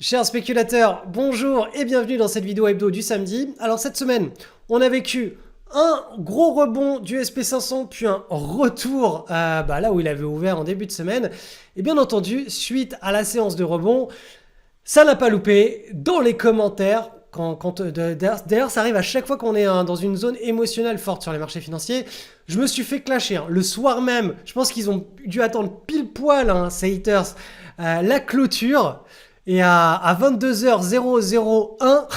Chers spéculateurs, bonjour et bienvenue dans cette vidéo hebdo du samedi. Alors cette semaine, on a vécu un gros rebond du SP500 puis un retour là où il avait ouvert en début de semaine. Et bien entendu, suite à la séance de rebond, ça n'a pas loupé dans les commentaires. D'ailleurs, ça arrive à chaque fois qu'on est dans une zone émotionnelle forte sur les marchés financiers. Je me suis fait clasher. Le soir même, je pense qu'ils ont dû attendre pile poil, ces haters, la clôture. Et à 22h001,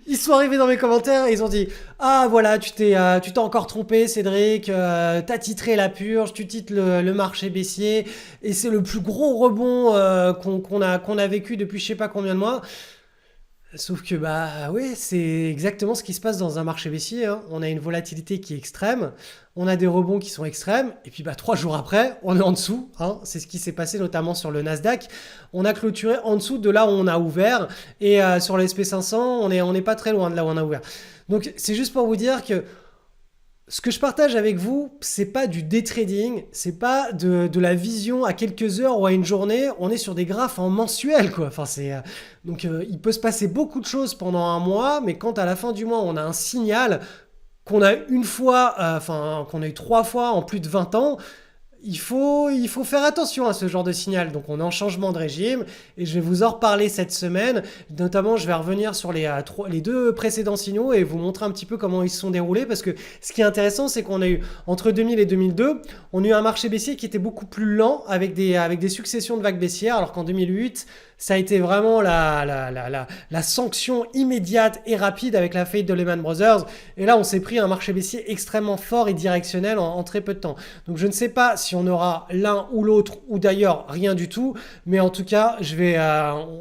ils sont arrivés dans mes commentaires et ils ont dit « Ah voilà, tu t'es encore trompé Cédric, t'as titré la purge, tu titres le marché baissier et c'est le plus gros rebond qu'on a vécu depuis je sais pas combien de mois. » Sauf que oui, c'est exactement ce qui se passe dans un marché baissier. On a une volatilité qui est extrême, on a des rebonds qui sont extrêmes, et puis 3 jours après, on est en dessous. C'est ce qui s'est passé notamment sur le Nasdaq. On a clôturé en dessous de là où on a ouvert, et sur le SP500, on n'est pas très loin de là où on a ouvert. Donc c'est juste pour vous dire que ce que je partage avec vous, c'est pas du day trading, c'est pas de la vision à quelques heures ou à une journée. On est sur des graphes en mensuel, quoi. Donc il peut se passer beaucoup de choses pendant un mois, mais quand à la fin du mois on a un signal qu'on a une fois, qu'on a eu 3 fois en plus de 20 ans. Il faut faire attention à ce genre de signal. Donc on est en changement de régime et je vais vous en reparler cette semaine. Notamment, je vais revenir sur les 2 précédents signaux et vous montrer un petit peu comment ils se sont déroulés. Parce que ce qui est intéressant, c'est qu'on a eu, entre 2000 et 2002, on a eu un marché baissier qui était beaucoup plus lent avec des successions de vagues baissières. Alors qu'en 2008, ça a été vraiment la sanction immédiate et rapide avec la faillite de Lehman Brothers. Et là, on s'est pris un marché baissier extrêmement fort et directionnel en très peu de temps. Donc je ne sais pas si on aura l'un ou l'autre, ou d'ailleurs rien du tout. Mais en tout cas,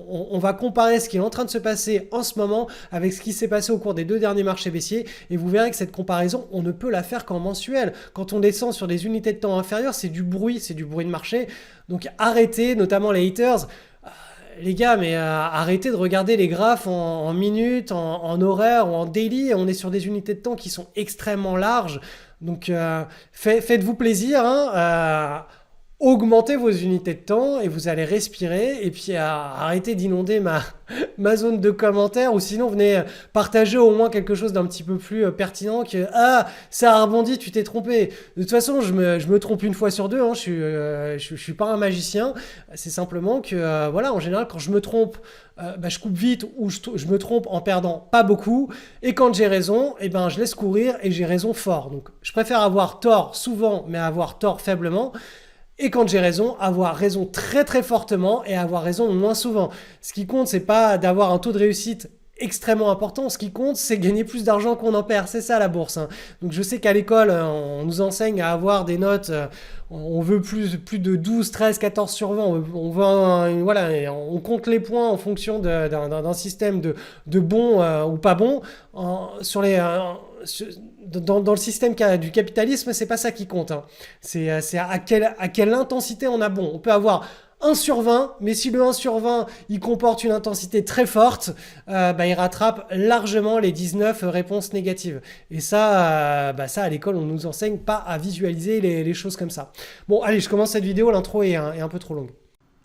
on va comparer ce qui est en train de se passer en ce moment avec ce qui s'est passé au cours des 2 derniers marchés baissiers. Et vous verrez que cette comparaison, on ne peut la faire qu'en mensuel. Quand on descend sur des unités de temps inférieures, c'est du bruit de marché. Donc arrêtez, notamment les haters. Les gars, mais arrêtez de regarder les graphes en minutes, en horaires ou en daily. On est sur des unités de temps qui sont extrêmement larges. Donc faites-vous plaisir, augmentez vos unités de temps et vous allez respirer. Et puis arrêtez d'inonder ma zone de commentaires, ou sinon venez partager au moins quelque chose d'un petit peu plus pertinent que « Ah, ça a rebondi, tu t'es trompé ». De toute façon, je me trompe une fois sur deux, je suis pas un magicien. C'est simplement que, en général, quand je me trompe, je coupe vite ou je me trompe en perdant pas beaucoup. Et quand j'ai raison, je laisse courir et j'ai raison fort. Donc, je préfère avoir tort souvent, mais avoir tort faiblement. Et quand j'ai raison, avoir raison très très fortement et avoir raison moins souvent. Ce qui compte, c'est pas d'avoir un taux de réussite extrêmement important. Ce qui compte, c'est gagner plus d'argent qu'on en perd. C'est ça la bourse. Donc je sais qu'à l'école, on nous enseigne à avoir des notes, on veut plus de 12, 13, 14 sur 20. On veut on compte les points en fonction d'un système de bon ou pas bon. Dans le système du capitalisme, c'est pas ça qui compte. C'est à quelle intensité on a bon. On peut avoir 1 sur 20, mais si le 1 sur 20 il comporte une intensité très forte, il rattrape largement les 19 réponses négatives. Et ça à l'école, on nous enseigne pas à visualiser les choses comme ça. Bon, allez, je commence cette vidéo, l'intro est un peu trop longue.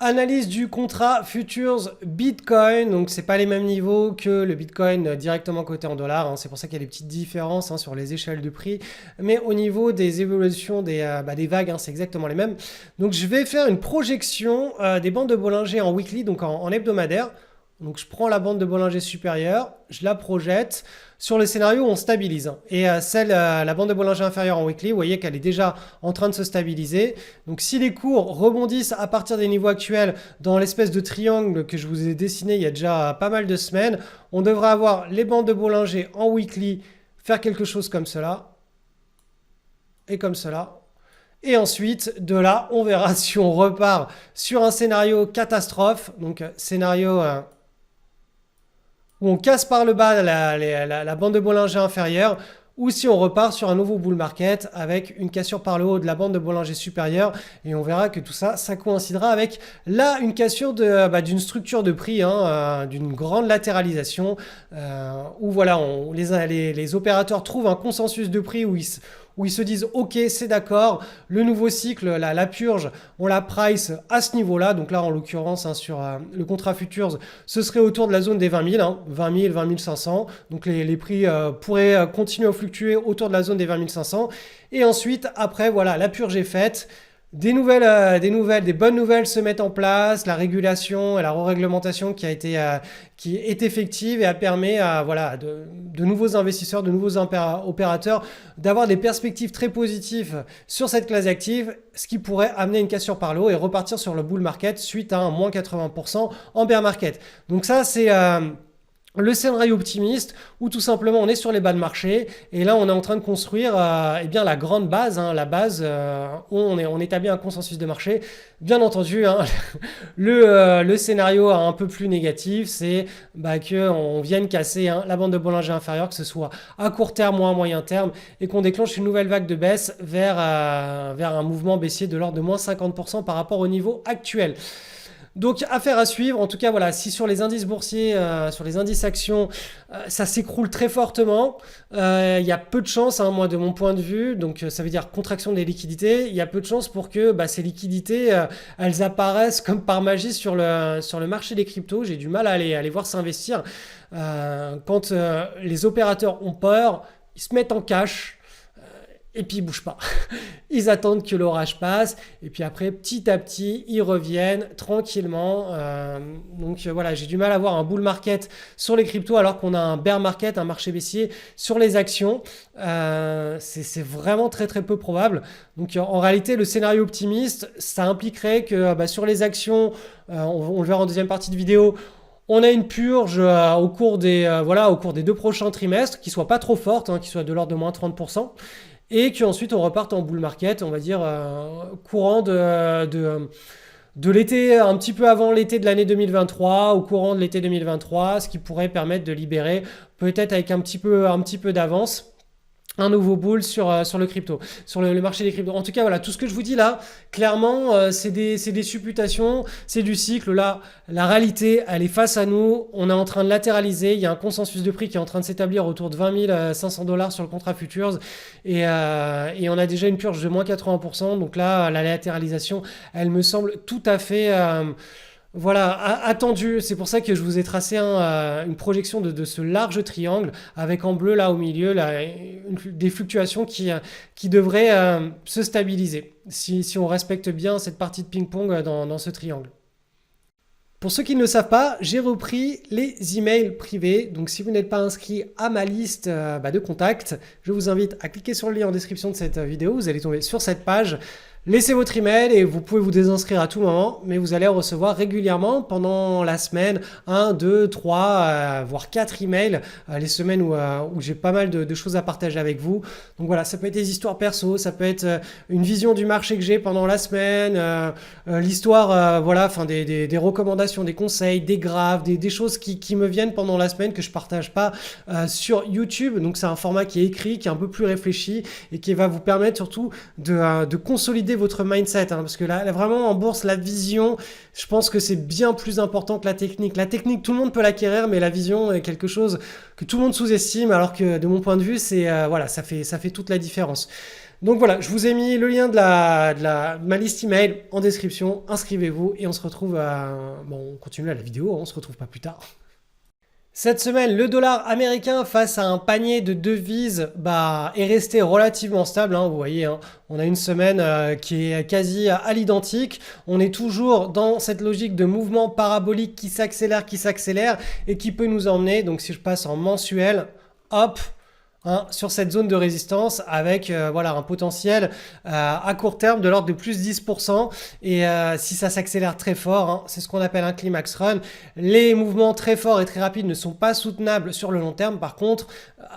Analyse du contrat futures Bitcoin. Donc c'est pas les mêmes niveaux que le Bitcoin directement coté en dollars. C'est pour ça qu'il y a des petites différences sur les échelles de prix. Mais au niveau des évolutions des vagues, c'est exactement les mêmes. Donc je vais faire une projection des bandes de Bollinger en weekly, donc en hebdomadaire. Donc je prends la bande de Bollinger supérieure, je la projette sur le scénario où on stabilise. Et la bande de Bollinger inférieure en weekly, vous voyez qu'elle est déjà en train de se stabiliser. Donc si les cours rebondissent à partir des niveaux actuels dans l'espèce de triangle que je vous ai dessiné il y a déjà pas mal de semaines, on devrait avoir les bandes de Bollinger en weekly faire quelque chose comme cela. Et comme cela. Et ensuite, de là, on verra si on repart sur un scénario catastrophe. Donc scénario où on casse par le bas la bande de Bollinger inférieure, ou si on repart sur un nouveau bull market avec une cassure par le haut de la bande de Bollinger supérieure. Et on verra que tout ça, ça coïncidera avec là une cassure d'une structure de prix, d'une grande latéralisation, où les opérateurs trouvent un consensus de prix où où ils se disent ok, c'est d'accord, le nouveau cycle, la purge, on la price à ce niveau-là. Donc là, en l'occurrence, hein, sur le contrat futures, ce serait autour de la zone des 20 000, hein, 20 000, 20 500. Donc les prix pourraient continuer à fluctuer autour de la zone des 20 500. Et ensuite, après, voilà, la purge est faite. Des bonnes nouvelles se mettent en place, la régulation et la re-réglementation qui est effective et a permis à voilà, de nouveaux investisseurs, de nouveaux opérateurs d'avoir des perspectives très positives sur cette classe d'actifs, ce qui pourrait amener une cassure par le haut et repartir sur le bull market suite à un moins 80% en bear market. Donc ça, c'est le scénario optimiste où tout simplement on est sur les bas de marché et là on est en train de construire eh bien la grande base, hein, la base où on établit un consensus de marché. Bien entendu, hein, le scénario un peu plus négatif, c'est qu'on vienne casser, hein, la bande de Bollinger inférieure, que ce soit à court terme ou à moyen terme, et qu'on déclenche une nouvelle vague de baisse vers un mouvement baissier de l'ordre de moins 50% par rapport au niveau actuel. Donc affaire à suivre. En tout cas, voilà, si sur les indices boursiers, sur les indices actions, ça s'écroule très fortement, il y a peu de chances, hein, moi de mon point de vue, donc ça veut dire contraction des liquidités, il y a peu de chances pour que ces liquidités, elles apparaissent comme par magie sur le marché des cryptos. J'ai du mal à aller voir s'investir. Quand les opérateurs ont peur, ils se mettent en cash. Et puis ils bougent pas. Ils attendent que l'orage passe. Et puis après, petit à petit, ils reviennent tranquillement. Donc voilà, j'ai du mal à voir un bull market sur les cryptos alors qu'on a un bear market, un marché baissier sur les actions. C'est vraiment très très peu probable. Donc en réalité, le scénario optimiste, ça impliquerait que sur les actions, on le verra en deuxième partie de vidéo, on a une purge au cours des 2 prochains trimestres qui soit pas trop forte, hein, qui soit de l'ordre de moins 30%. Et qu'ensuite on reparte en bull market, on va dire courant de l'été, un petit peu avant l'été de l'année 2023, au courant de l'été 2023, ce qui pourrait permettre de libérer peut-être avec un petit peu d'avance un nouveau bull sur le crypto, sur le marché des cryptos. En tout cas, voilà, tout ce que je vous dis là, clairement, c'est des supputations, c'est du cycle. Là, la réalité, elle est face à nous. On est en train de latéraliser. Il y a un consensus de prix qui est en train de s'établir autour de 20 500 $ sur le contrat futures. Et on a déjà une purge de moins 80%. Donc là, la latéralisation, elle me semble tout à fait... attendu. C'est pour ça que je vous ai tracé une projection de ce large triangle avec en bleu là au milieu des fluctuations qui devraient se stabiliser si on respecte bien cette partie de ping-pong dans ce triangle. Pour ceux qui ne le savent pas, j'ai repris les emails privés. Donc si vous n'êtes pas inscrit à ma liste de contacts, je vous invite à cliquer sur le lien en description de cette vidéo. Vous allez tomber sur cette page. Laissez votre email et vous pouvez vous désinscrire à tout moment, mais vous allez recevoir régulièrement pendant la semaine 1, 2, 3, voire 4 emails, les semaines où j'ai pas mal de choses à partager avec vous. Donc voilà, ça peut être des histoires perso, ça peut être une vision du marché que j'ai pendant la semaine, l'histoire, des recommandations, des conseils, des graphes, des choses qui me viennent pendant la semaine que je partage pas sur YouTube. Donc c'est un format qui est écrit, qui est un peu plus réfléchi et qui va vous permettre surtout de consolider votre mindset, hein, parce que là, vraiment en bourse, la vision, je pense que c'est bien plus important que la technique. La technique, tout le monde peut l'acquérir, mais la vision est quelque chose que tout le monde sous-estime, alors que de mon point de vue, ça fait toute la différence. Donc voilà, je vous ai mis le lien de ma liste email en description. Inscrivez-vous et on se retrouve on continue la vidéo, on se retrouve pas plus tard. Cette semaine, le dollar américain face à un panier de devises est resté relativement stable. Hein, vous voyez, hein, on a une semaine qui est quasi à l'identique. On est toujours dans cette logique de mouvement parabolique qui s'accélère et qui peut nous emmener. Donc si je passe en mensuel, hop, hein, sur cette zone de résistance avec un potentiel à court terme de l'ordre de plus 10%. Et si ça s'accélère très fort, hein, c'est ce qu'on appelle un climax run. Les mouvements très forts et très rapides ne sont pas soutenables sur le long terme. Par contre,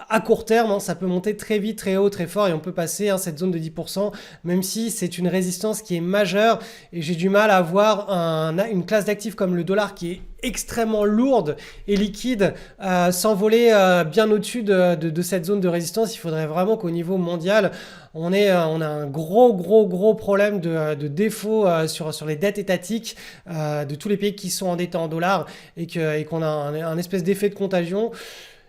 à court terme, hein, ça peut monter très vite, très haut, très fort et on peut passer cette zone de 10%, même si c'est une résistance qui est majeure. Et j'ai du mal à voir une classe d'actifs comme le dollar qui est extrêmement lourde et liquide s'envoler bien au-dessus de cette zone de résistance. Il faudrait vraiment qu'au niveau mondial, on a un gros problème de défaut sur les dettes étatiques de tous les pays qui sont endettés en dollars et qu'on a un espèce d'effet de contagion.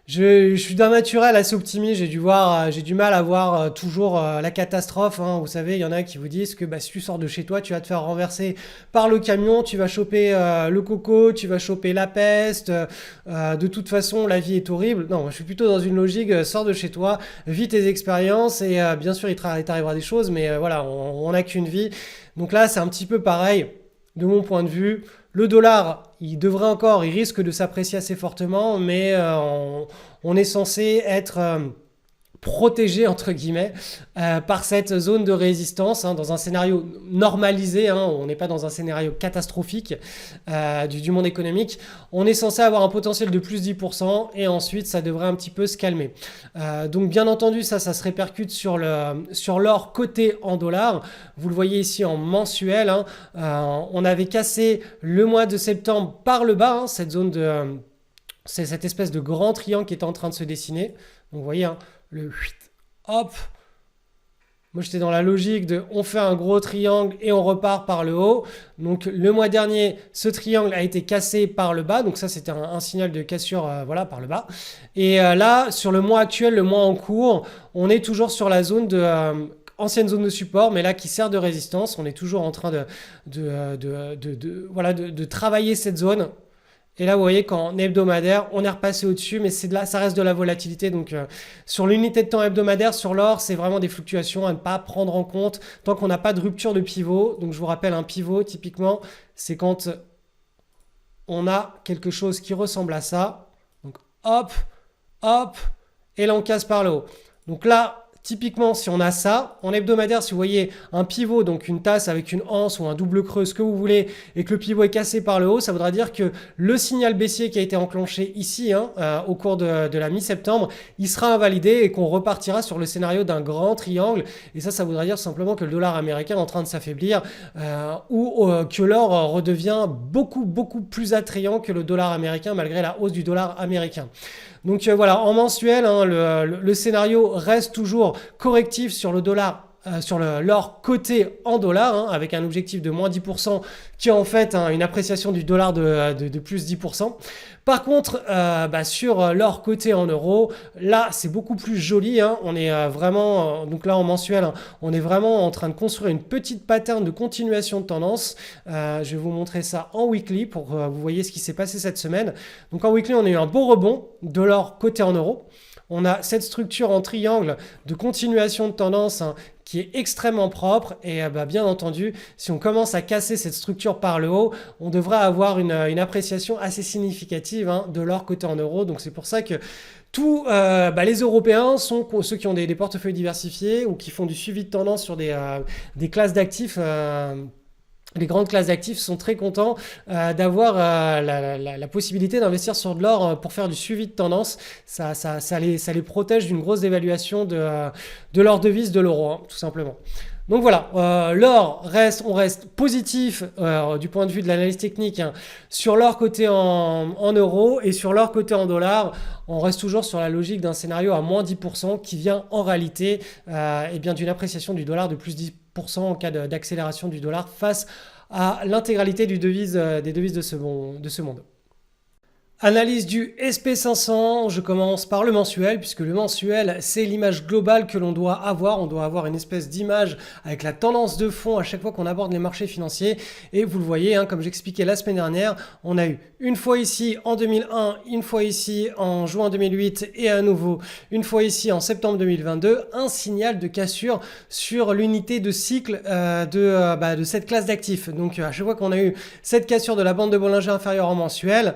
Je suis d'un naturel assez optimiste, j'ai du mal à voir toujours la catastrophe, hein. Vous savez, il y en a qui vous disent que bah, si tu sors de chez toi, tu vas te faire renverser par le camion, tu vas choper le coco, tu vas choper la peste, de toute façon la vie est horrible. Non, moi, je suis plutôt dans une logique, sors de chez toi, vis tes expériences et bien sûr il t'arrivera des choses, mais voilà, on n'a qu'une vie. Donc là, c'est un petit peu pareil, de mon point de vue. Le dollar, il risque de s'apprécier assez fortement, mais on est censé être protégé entre guillemets par cette zone de résistance, hein, dans un scénario normalisé, hein, on n'est pas dans un scénario catastrophique du monde économique. On est censé avoir un potentiel de plus 10% et ensuite ça devrait un petit peu se calmer. Donc bien entendu ça se répercute sur l'or coté en dollars. Vous le voyez ici en mensuel, hein. On avait cassé le mois de septembre par le bas, hein, cette zone de c'est cette espèce de grand triangle qui est en train de se dessiner. Donc vous voyez, hein, le hop. Moi j'étais dans la logique de on fait un gros triangle et on repart par le haut. Donc le mois dernier, ce triangle a été cassé par le bas. Donc ça c'était un signal de cassure voilà, par le bas. Et là, sur le mois actuel, le mois en cours, on est toujours sur la zone de ancienne zone de support, mais là qui sert de résistance. On est toujours en train de travailler cette zone. Et là, vous voyez qu'en hebdomadaire, on est repassé au-dessus, mais c'est de là, ça reste de la volatilité. Donc, sur l'unité de temps hebdomadaire, sur l'or, c'est vraiment des fluctuations à ne pas prendre en compte tant qu'on n'a pas de rupture de pivot. Donc, je vous rappelle, un pivot, typiquement, c'est quand on a quelque chose qui ressemble à ça. Donc, hop, hop, et là, on casse par le haut. Donc là, typiquement, si on a ça, en hebdomadaire, si vous voyez un pivot, donc une tasse avec une anse ou un double creux, ce que vous voulez, et que le pivot est cassé par le haut, ça voudra dire que le signal baissier qui a été enclenché ici, hein, au cours de la mi-septembre, il sera invalidé et qu'on repartira sur le scénario d'un grand triangle. Et ça voudra dire simplement que le dollar américain est en train de s'affaiblir ou que l'or redevient beaucoup, beaucoup plus attrayant que le dollar américain malgré la hausse du dollar américain. Donc voilà, en mensuel, hein, le scénario reste toujours correctif sur le dollar, sur l'or coté en dollars, hein, avec un objectif de moins 10%, qui est en fait hein, une appréciation du dollar de plus 10%. Par contre, sur l'or coté en euros, là c'est beaucoup plus joli, hein. On est vraiment, donc là en mensuel, hein, on est vraiment en train de construire une petite pattern de continuation de tendance. Je vais vous montrer ça en weekly pour que vous voyez ce qui s'est passé cette semaine. Donc en weekly, on a eu un beau rebond de l'or coté en euros. On a cette structure en triangle de continuation de tendance, hein, qui est extrêmement propre et bien entendu, si on commence à casser cette structure par le haut, on devrait avoir une appréciation assez significative hein, de l'or coté en euros. Donc c'est pour ça que tous les Européens sont ceux qui ont des portefeuilles diversifiés ou qui font du suivi de tendance sur des classes d'actifs. Les grandes classes d'actifs sont très contents d'avoir la possibilité d'investir sur de l'or pour faire du suivi de tendance. Ça les protège d'une grosse dévaluation de leur devise, de l'euro, hein, tout simplement. Donc voilà, l'or on reste positif du point de vue de l'analyse technique hein, sur l'or coté en euros et sur l'or coté en dollars. On reste toujours sur la logique d'un scénario à moins 10% qui vient en réalité d'une appréciation du dollar de plus 10% en cas d'accélération du dollar face à l'intégralité des devises de ce monde. Analyse du SP500, je commence par le mensuel, puisque le mensuel, c'est l'image globale que l'on doit avoir. On doit avoir une espèce d'image avec la tendance de fond à chaque fois qu'on aborde les marchés financiers. Et vous le voyez, hein, comme j'expliquais la semaine dernière, on a eu une fois ici en 2001, une fois ici en juin 2008 et à nouveau une fois ici en septembre 2022, un signal de cassure sur l'unité de cycle de cette classe d'actifs. Donc à chaque fois qu'on a eu cette cassure de la bande de Bollinger inférieure en mensuel,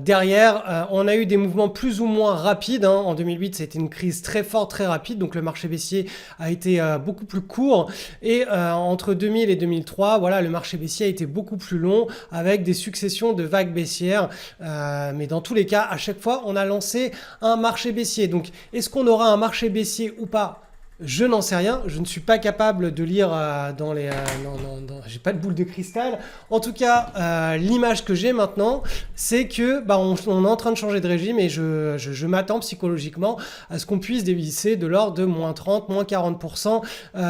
derrière, on a eu des mouvements plus ou moins rapides. Hein. En 2008, c'était une crise très forte, très rapide. Donc le marché baissier a été beaucoup plus court. Et entre 2000 et 2003, voilà, le marché baissier a été beaucoup plus long avec des successions de vagues baissières. Mais dans tous les cas, à chaque fois, on a lancé un marché baissier. Donc, est-ce qu'on aura un marché baissier ou pas ? Je n'en sais rien, je ne suis pas capable de lire dans les... j'ai pas de boule de cristal. En tout cas, l'image que j'ai maintenant, c'est que on est en train de changer de régime et je m'attends psychologiquement à ce qu'on puisse dévisser de l'ordre de moins 30, moins 40%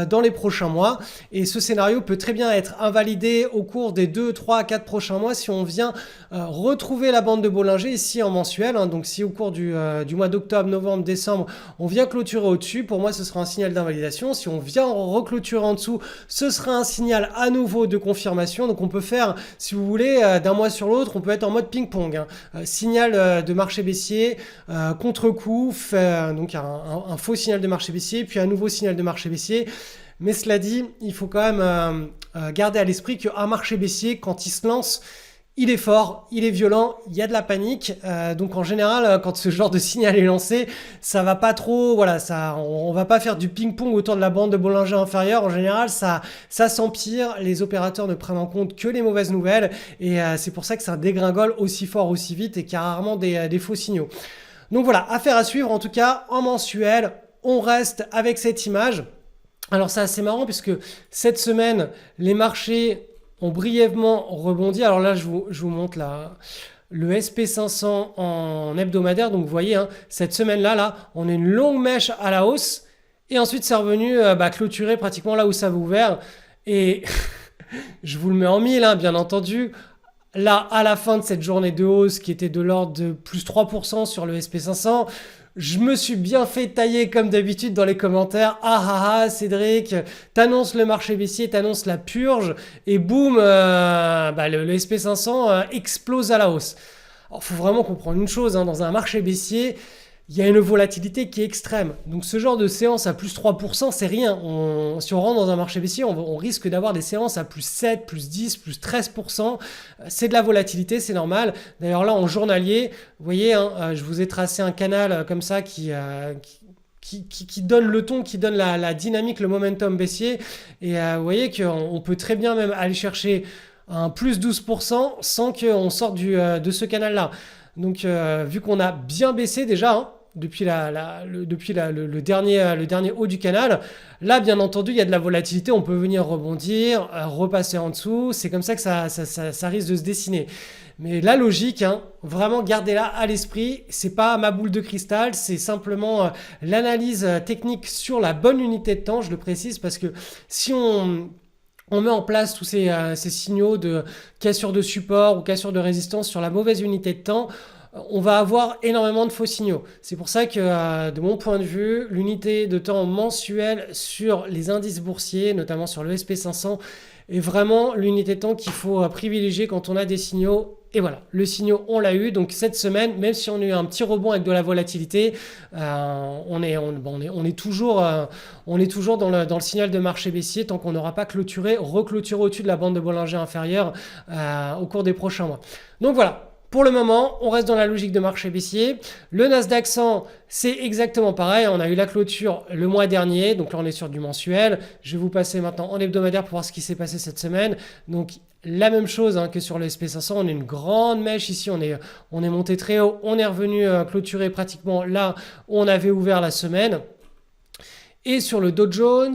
dans les prochains mois. Et ce scénario peut très bien être invalidé au cours des 2, 3, 4 prochains mois si on vient retrouver la bande de Bollinger ici en mensuel. Donc si au cours du mois d'octobre, novembre, décembre, on vient clôturer au-dessus, pour moi ce sera un signal d'invalidation. Si on vient reclôturer en dessous, ce sera un signal à nouveau de confirmation. Donc on peut faire, si vous voulez, d'un mois sur l'autre, on peut être en mode ping-pong. Signal de marché baissier, contre-coup, donc un faux signal de marché baissier, puis un nouveau signal de marché baissier. Mais cela dit, il faut quand même garder à l'esprit qu'un marché baissier, quand il se lance, il est fort, il est violent, il y a de la panique. Donc en général, quand ce genre de signal est lancé, ça va pas trop, voilà, on va pas faire du ping-pong autour de la bande de Bollinger inférieure. En général, ça s'empire. Les opérateurs ne prennent en compte que les mauvaises nouvelles et c'est pour ça que ça dégringole aussi fort, aussi vite et qu'il y a rarement des faux signaux. Donc voilà, affaire à suivre. En tout cas, en mensuel, on reste avec cette image. Alors c'est assez marrant puisque cette semaine, les marchés ont brièvement rebondi. Alors là, je vous montre le SP500 en hebdomadaire. Donc vous voyez, cette semaine-là, on a une longue mèche à la hausse. Et ensuite, c'est revenu clôturer pratiquement là où ça avait ouvert. Et je vous le mets en mille, bien entendu. Là, à la fin de cette journée de hausse qui était de l'ordre de plus 3% sur le SP500, je me suis bien fait tailler comme d'habitude dans les commentaires. Ah Cédric, t'annonces le marché baissier, t'annonces la purge et boum, le SP500 explose à la hausse. Alors, faut vraiment comprendre une chose, dans un marché baissier, il y a une volatilité qui est extrême. Donc ce genre de séance à plus 3%, c'est rien. Si on rentre dans un marché baissier, on risque d'avoir des séances à plus 7, plus 10, plus 13%. C'est de la volatilité, c'est normal. D'ailleurs là, en journalier, vous voyez, je vous ai tracé un canal comme ça qui donne le ton, qui donne la dynamique, le momentum baissier. Et vous voyez qu'on peut très bien même aller chercher un plus 12% sans qu'on sorte de ce canal-là. Donc vu qu'on a bien baissé déjà, depuis le dernier haut du canal. Là, bien entendu, il y a de la volatilité, on peut venir rebondir, repasser en dessous, c'est comme ça que ça risque de se dessiner. Mais la logique, vraiment gardez-la à l'esprit, c'est pas ma boule de cristal, c'est simplement l'analyse technique sur la bonne unité de temps, je le précise, parce que si on met en place tous ces signaux de cassure de support ou cassure de résistance sur la mauvaise unité de temps, on va avoir énormément de faux signaux. C'est pour ça que, de mon point de vue, l'unité de temps mensuelle sur les indices boursiers, notamment sur le SP500, est vraiment l'unité de temps qu'il faut privilégier quand on a des signaux. Et voilà, le signal, on l'a eu. Donc cette semaine, même si on a eu un petit rebond avec de la volatilité, on est toujours dans le signal de marché baissier tant qu'on n'aura pas reclôturé au-dessus de la bande de Bollinger inférieure au cours des prochains mois. Donc voilà. Pour le moment, on reste dans la logique de marché baissier. Le Nasdaq 100, c'est exactement pareil. On a eu la clôture le mois dernier. Donc là, on est sur du mensuel. Je vais vous passer maintenant en hebdomadaire pour voir ce qui s'est passé cette semaine. Donc la même chose que sur le SP500. On a une grande mèche ici. On est monté très haut. On est revenu clôturer pratiquement là où on avait ouvert la semaine. Et sur le Dow Jones...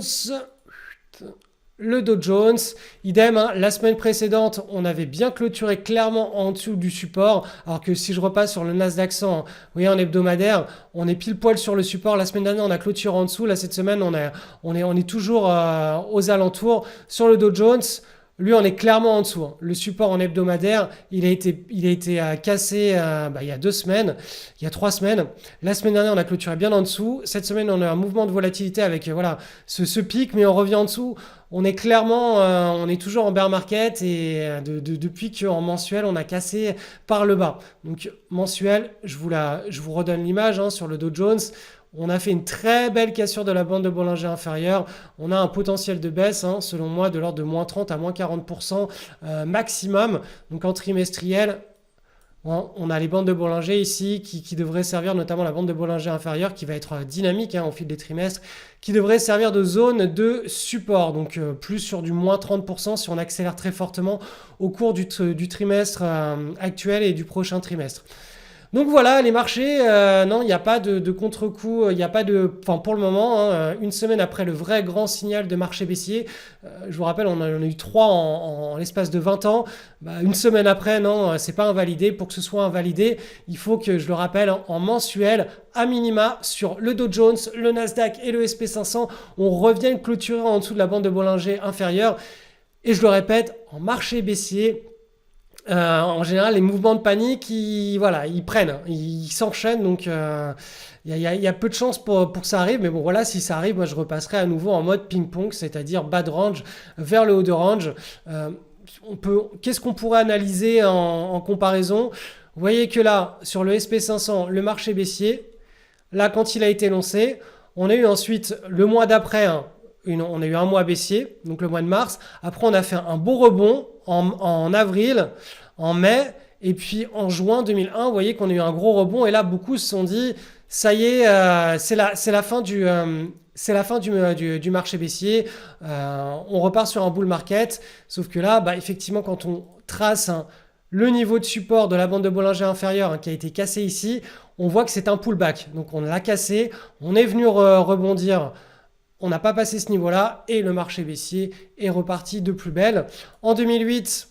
Le Dow Jones, idem, la semaine précédente, on avait bien clôturé clairement en dessous du support, alors que si je repasse sur le Nasdaq 100, vous voyez en hebdomadaire, on est pile poil sur le support. La semaine dernière, on a clôturé en dessous. Là, cette semaine, on est toujours aux alentours. Sur le Dow Jones, lui, on est clairement en dessous. Le support en hebdomadaire, il a été cassé il y a 2 semaines, il y a 3 semaines. La semaine dernière, on a clôturé bien en dessous. Cette semaine, on a un mouvement de volatilité avec ce pic, mais on revient en dessous. On est clairement, on est toujours en bear market et depuis qu'en mensuel, on a cassé par le bas. Donc mensuel, je vous redonne l'image sur le Dow Jones. On a fait une très belle cassure de la bande de Bollinger inférieure. On a un potentiel de baisse, selon moi, de l'ordre de moins 30 à moins 40% maximum. Donc en trimestriel, on a les bandes de Bollinger ici qui devraient servir, notamment la bande de Bollinger inférieure qui va être dynamique au fil des trimestres, qui devrait servir de zone de support. Donc plus sur du moins 30% si on accélère très fortement au cours du trimestre actuel et du prochain trimestre. Donc voilà, les marchés, non, il n'y a pas de contre-coup, il n'y a pas de... Enfin, pour le moment, hein, une semaine après le vrai grand signal de marché baissier, je vous rappelle, on a eu 3 en l'espace de 20 ans. Bah, une semaine après, non, c'est pas invalidé. Pour que ce soit invalidé, il faut que, je le rappelle, en mensuel, à minima, sur le Dow Jones, le Nasdaq et le SP500, on revienne clôturer en dessous de la bande de Bollinger inférieure. Et je le répète, en marché baissier, en général, les mouvements de panique, voilà, ils prennent, ils s'enchaînent, donc il y a peu de chances pour que ça arrive. Mais bon, voilà, si ça arrive, moi je repasserai à nouveau en mode ping-pong, c'est-à-dire bas de range vers le haut de range. Qu'est-ce qu'on pourrait analyser en comparaison? Vous voyez que là, sur le SP500, le marché baissier, là, quand il a été lancé, on a eu ensuite le mois d'après, hein, on a eu un mois baissier, donc le mois de mars. Après, on a fait un beau rebond en avril, en mai, et puis en juin 2001, vous voyez qu'on a eu un gros rebond. Et là, beaucoup se sont dit, ça y est, c'est la fin du marché baissier. On repart sur un bull market. Sauf que là, bah, effectivement, quand on trace le niveau de support de la bande de Bollinger inférieure, qui a été cassé ici, on voit que c'est un pullback. Donc on l'a cassé, on est venu rebondir. On n'a pas passé ce niveau-là et le marché baissier est reparti de plus belle. En 2008,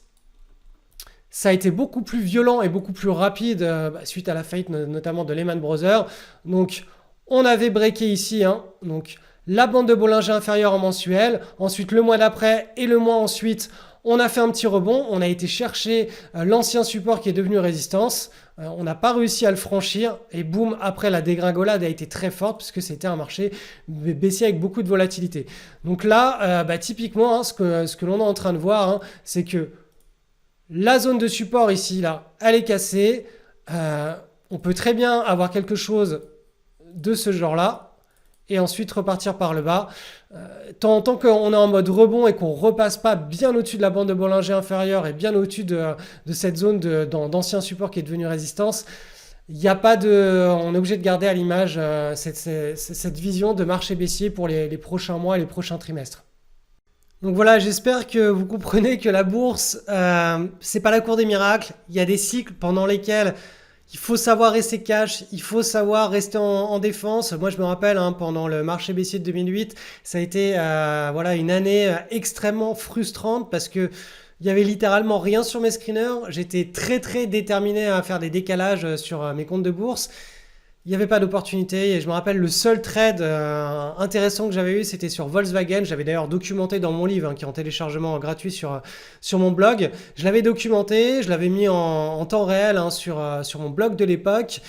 ça a été beaucoup plus violent et beaucoup plus rapide suite à la faillite notamment de Lehman Brothers. Donc, on avait breaké ici, hein, donc la bande de Bollinger inférieure en mensuel. Ensuite, le mois d'après et le mois ensuite, on a fait un petit rebond. On a été chercher l'ancien support qui est devenu résistance. On n'a pas réussi à le franchir et boum, après la dégringolade a été très forte puisque c'était un marché baissier avec beaucoup de volatilité. Donc là, typiquement, hein, ce que l'on est en train de voir, hein, c'est que la zone de support ici, là, elle est cassée. On peut très bien avoir quelque chose de ce genre-là et ensuite repartir par le bas. Tant qu'on est en mode rebond et qu'on ne repasse pas bien au-dessus de la bande de Bollinger inférieure et bien au-dessus de cette zone d'ancien support qui est devenue résistance, il n'y a pas on est obligé de garder à l'image cette vision de marché baissier pour les prochains mois et les prochains trimestres. Donc voilà, j'espère que vous comprenez que la bourse, c'est pas la cour des miracles. Il y a des cycles pendant lesquels il faut savoir rester cash, il faut savoir rester en défense. Moi, je me rappelle, hein, pendant le marché baissier de 2008, ça a été une année extrêmement frustrante parce que il y avait littéralement rien sur mes screeners. J'étais très très déterminé à faire des décalages sur mes comptes de bourse. Il n'y avait pas d'opportunité et je me rappelle le seul trade intéressant que j'avais eu, c'était sur Volkswagen. J'avais d'ailleurs documenté dans mon livre, hein, qui est en téléchargement gratuit sur mon blog. Je l'avais documenté, je l'avais mis en temps réel, hein, sur mon blog de l'époque.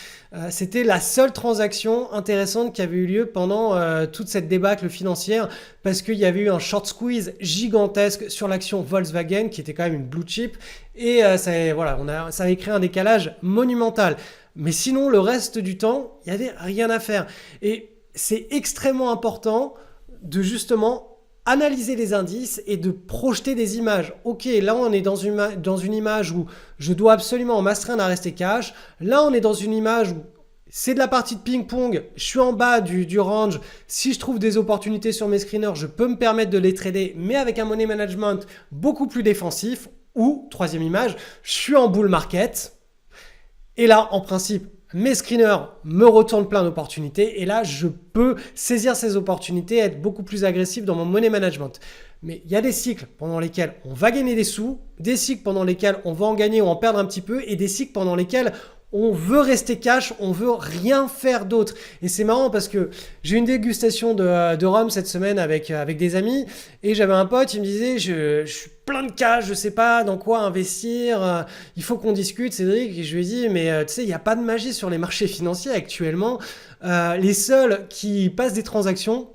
C'était la seule transaction intéressante qui avait eu lieu pendant toute cette débâcle financière parce qu'il y avait eu un short squeeze gigantesque sur l'action Volkswagen qui était quand même une blue chip et ça avait créé un décalage monumental. Mais sinon, le reste du temps, il n'y avait rien à faire. Et c'est extrêmement important de justement analyser les indices et de projeter des images. Ok, là on est dans une image où je dois absolument m'astreindre à rester cash. Là on est dans une image où c'est de la partie de ping-pong, je suis en bas du range. Si je trouve des opportunités sur mes screeners, je peux me permettre de les trader, mais avec un money management beaucoup plus défensif. Ou, troisième image, je suis en bull market. Et là, en principe, mes screeners me retournent plein d'opportunités. Et là, je peux saisir ces opportunités et être beaucoup plus agressif dans mon money management. Mais il y a des cycles pendant lesquels on va gagner des sous, des cycles pendant lesquels on va en gagner ou en perdre un petit peu, et des cycles pendant lesquels on veut rester cash, on veut rien faire d'autre. Et c'est marrant parce que j'ai une dégustation de rhum cette semaine avec des amis et j'avais un pote, il me disait je suis plein de cash, je sais pas dans quoi investir, il faut qu'on discute Cédric. Et je lui ai dit mais tu sais il n'y a pas de magie sur les marchés financiers actuellement. Les seuls qui passent des transactions,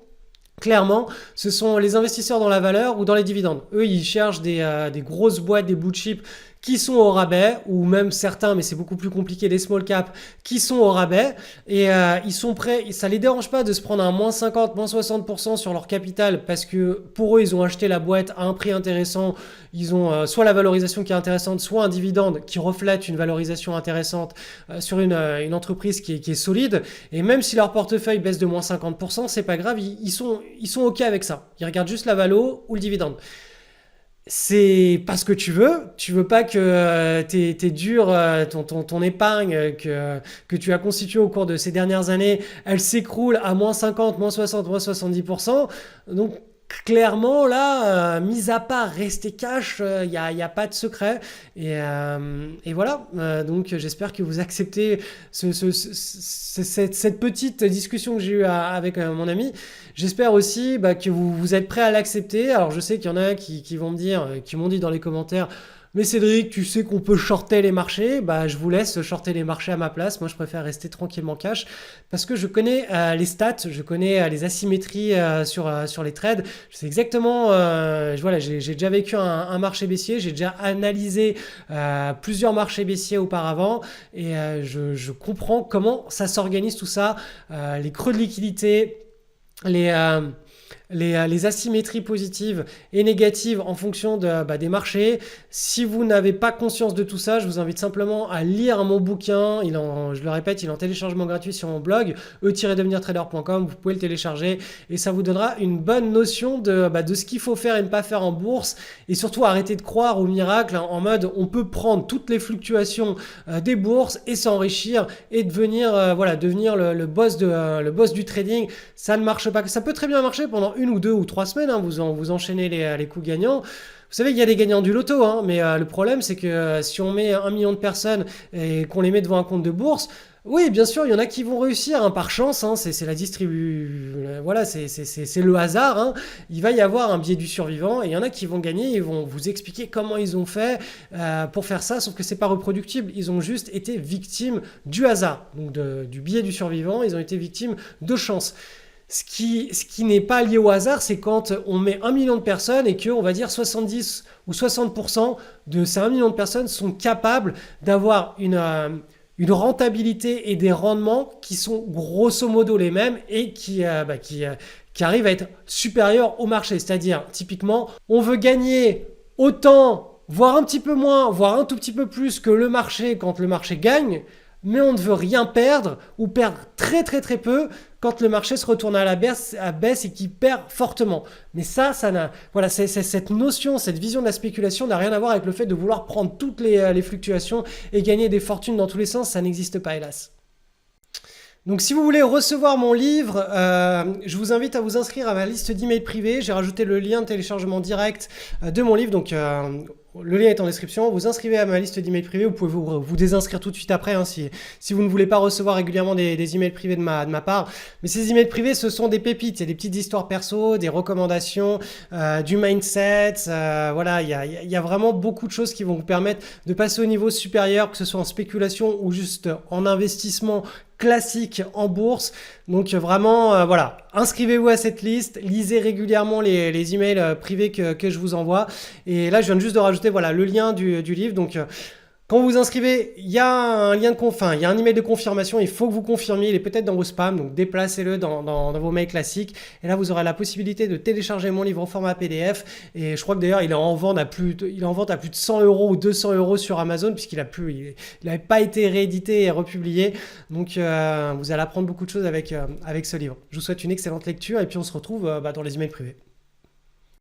clairement, ce sont les investisseurs dans la valeur ou dans les dividendes. Eux, ils cherchent des grosses boîtes, des blue chips qui sont au rabais, ou même certains, mais c'est beaucoup plus compliqué, des small caps qui sont au rabais, et ils sont prêts, ça les dérange pas de se prendre un moins 50, moins 60% sur leur capital, parce que pour eux, ils ont acheté la boîte à un prix intéressant, ils ont soit la valorisation qui est intéressante, soit un dividende qui reflète une valorisation intéressante sur une entreprise qui est solide, et même si leur portefeuille baisse de moins 50%, c'est pas grave, ils sont OK avec ça. Ils regardent juste la valo ou le dividende. c'est parce que tu veux pas que tes durs, ton épargne que tu as constituée au cours de ces dernières années, elle s'écroule à moins 50, moins 60, moins 70%. Donc clairement là, mis à part rester cash, y a pas de secret. Et voilà. Donc j'espère que vous acceptez cette petite discussion que j'ai eue avec mon ami. J'espère aussi que vous êtes prêt à l'accepter. Alors je sais qu'il y en a qui vont me dire, qui m'ont dit dans les commentaires, mais Cédric, tu sais qu'on peut shorter les marchés. Bah, je vous laisse shorter les marchés à ma place. Moi, je préfère rester tranquillement cash parce que je connais les stats, je connais les asymétries sur les trades. Je sais exactement, voilà, j'ai déjà vécu un marché baissier, j'ai déjà analysé plusieurs marchés baissiers auparavant et je comprends comment ça s'organise tout ça, les creux de liquidité, les, euh, les asymétries positives et négatives en fonction des marchés. Si vous n'avez pas conscience de tout ça, je vous invite simplement à lire mon bouquin. Je le répète, il est en téléchargement gratuit sur mon blog, e-devenirtrader.com. Vous pouvez le télécharger et ça vous donnera une bonne notion de ce qu'il faut faire et ne pas faire en bourse. Et surtout, arrêtez de croire au miracle, hein, en mode on peut prendre toutes les fluctuations des bourses et s'enrichir et devenir le boss le boss du trading. Ça ne marche pas. Ça peut très bien marcher pendant 1 ou 2 ou 3 semaines, hein, vous enchaînez les coups gagnants. Vous savez qu'il y a des gagnants du loto, hein, mais le problème c'est que si on met 1 million de personnes et qu'on les met devant un compte de bourse, oui, bien sûr, il y en a qui vont réussir, hein, par chance, hein, c'est la voilà, c'est le hasard, hein. Il va y avoir un biais du survivant et il y en a qui vont gagner, ils vont vous expliquer comment ils ont fait pour faire ça, sauf que c'est pas reproductible, ils ont juste été victimes du hasard, donc du biais du survivant, ils ont été victimes de chance. Ce qui n'est pas lié au hasard, c'est quand on met 1 million de personnes et que, on va dire, 70 ou 60% de ces 1 million de personnes sont capables d'avoir une rentabilité et des rendements qui sont grosso modo les mêmes et qui arrivent à être supérieurs au marché. C'est-à-dire, typiquement, on veut gagner autant, voire un petit peu moins, voire un tout petit peu plus que le marché quand le marché gagne, mais on ne veut rien perdre ou perdre très très très peu quand le marché se retourne à la baisse et qu'il perd fortement. Mais ça n'a, voilà, cette notion, cette vision de la spéculation n'a rien à voir avec le fait de vouloir prendre toutes les fluctuations et gagner des fortunes dans tous les sens, ça n'existe pas, hélas. Donc si vous voulez recevoir mon livre, je vous invite à vous inscrire à ma liste d'emails privés. J'ai rajouté le lien de téléchargement direct de mon livre, donc le lien est en description. Vous inscrivez à ma liste d'emails privés. Vous pouvez vous désinscrire tout de suite après, hein, si vous ne voulez pas recevoir régulièrement des emails privés de ma part. Mais ces emails privés, ce sont des pépites. C'est des petites histoires perso, des recommandations, du mindset. Voilà, il y a vraiment beaucoup de choses qui vont vous permettre de passer au niveau supérieur, que ce soit en spéculation ou juste en investissement classique en bourse. Donc vraiment, voilà, inscrivez-vous à cette liste, lisez régulièrement les emails privés que je vous envoie. Et là, je viens juste de rajouter voilà, le lien du livre. Donc quand vous vous inscrivez, il y a un lien il y a un email de confirmation, il faut que vous confirmiez, il est peut-être dans vos spams, donc déplacez-le dans vos mails classiques. Et là, vous aurez la possibilité de télécharger mon livre en format PDF. Et je crois que d'ailleurs, il est en vente à plus de 100 € ou 200 € sur Amazon, puisqu'il n'avait pas été réédité et republié. Donc, vous allez apprendre beaucoup de choses avec ce livre. Je vous souhaite une excellente lecture et puis on se retrouve dans les emails privés.